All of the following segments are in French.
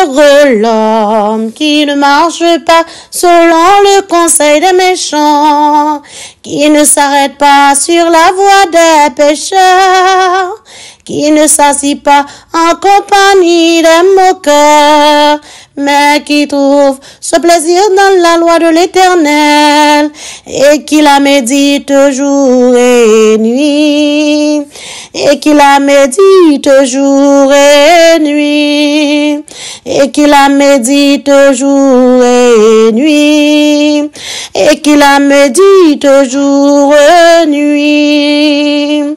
Heureux l'homme qui ne marche pas selon le conseil des méchants, qui ne s'arrête pas sur la voie des pécheurs, qui ne s'assit pas en compagnie des moqueurs, mais qui trouve ce plaisir dans la loi de l'Éternel et qui la médite jour et nuit. Et qui la médite jour et nuit. Et qui la médite jour et nuit. Et qui la médite jour et nuit.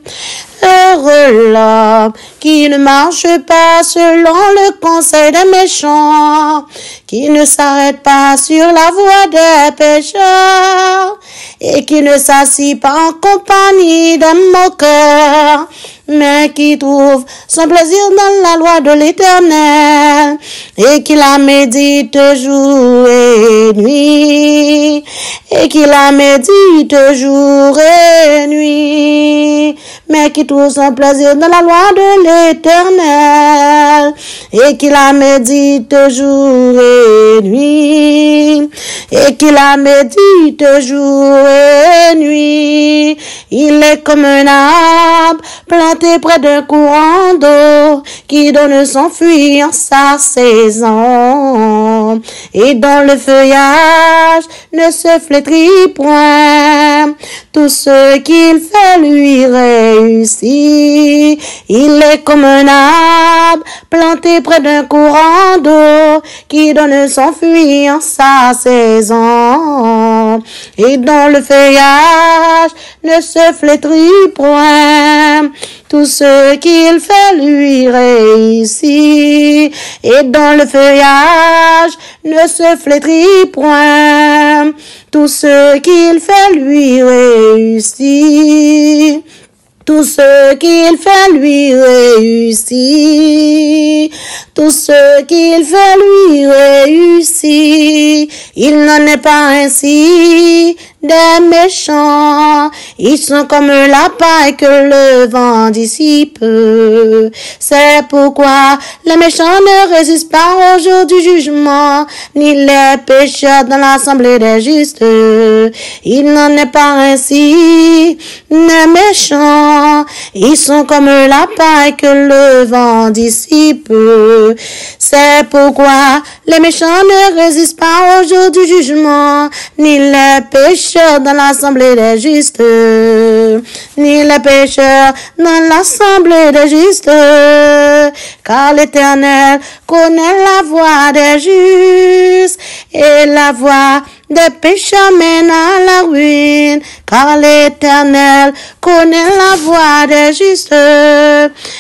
Heureux l'homme qui ne marche pas selon le conseil des méchants, qui ne s'arrête pas sur la voie des pécheurs, et qui ne s'assit pas en compagnie des moqueurs, mais qui trouve son plaisir dans la loi de l'Éternel, et qui la médite jour et nuit, et qui la médite jour et nuit, mais qui trouve son plaisir dans la loi de l'Éternel, et qui la médite jour et nuit, et qui la médite jour et nuit. Il est comme un arbre planté près d'un courant d'eau, qui donne son fruit en sa saison, et dont le feuillage ne se flétrit point. Tout ce qu'il fait lui réussit. Il est comme un arbre planté près d'un courant d'eau, qui donne son fruit en sa saison, et dont le feuillage ne se flétrit point. Tout ce qu'il fait lui réussit, et dont le feuillage ne se flétrit point. Tout ce qu'il fait lui réussit. Tout ce qu'il fait lui réussit. Tout ce qu'il fait lui réussit. Il n'en est pas ainsi des méchants. Ils sont comme la paille que le vent dissipe. C'est pourquoi les méchants ne résistent pas au jour du jugement, ni les pécheurs dans l'assemblée des justes. Il n'en est pas ainsi des méchants. Ils sont comme la paille que le vent dissipe. C'est pourquoi les méchants ne résistent pas au jour du jugement, ni les pécheurs dans l'assemblée des justes, ni les pécheurs dans l'assemblée des justes. Car l'Éternel connaît la voie des justes, et la voie des pécheurs mène à la ruine. Car l'Éternel connaît la voie des justes,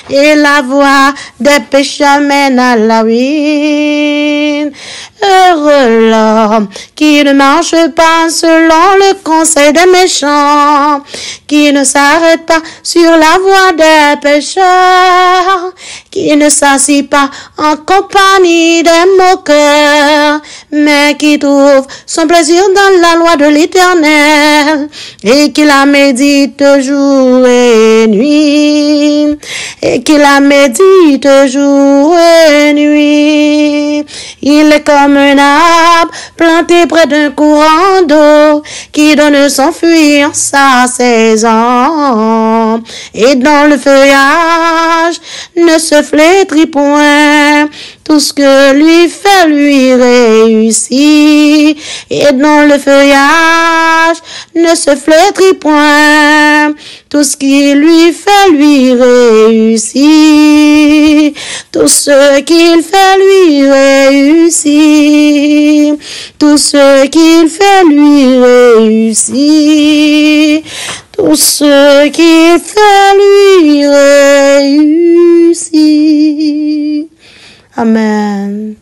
et la voie des pécheurs mène à la ruine. Heureux l'homme qui ne marche pas selon le conseil des méchants, qui ne s'arrête pas sur la voie des pécheurs, qui ne s'assit pas en compagnie des moqueurs, mais qui trouve son plaisir dans la loi de l'Éternel, et qui la médite jour et nuit, et qui la médite jour et nuit. Il est comme un arbre planté près d'un courant d'eau, qui donne son fruit en sa saison, et dont le feuillage ne se flétrit point. Tout ce que lui fait lui réussit, et dont le feuillage ne se flétrit point. Tout ce qui lui fait lui réussit. Tout ce qu'il fait lui réussit. Tout ce qu'il fait lui réussit. Tout ce qu'il fait lui réussit. Amen.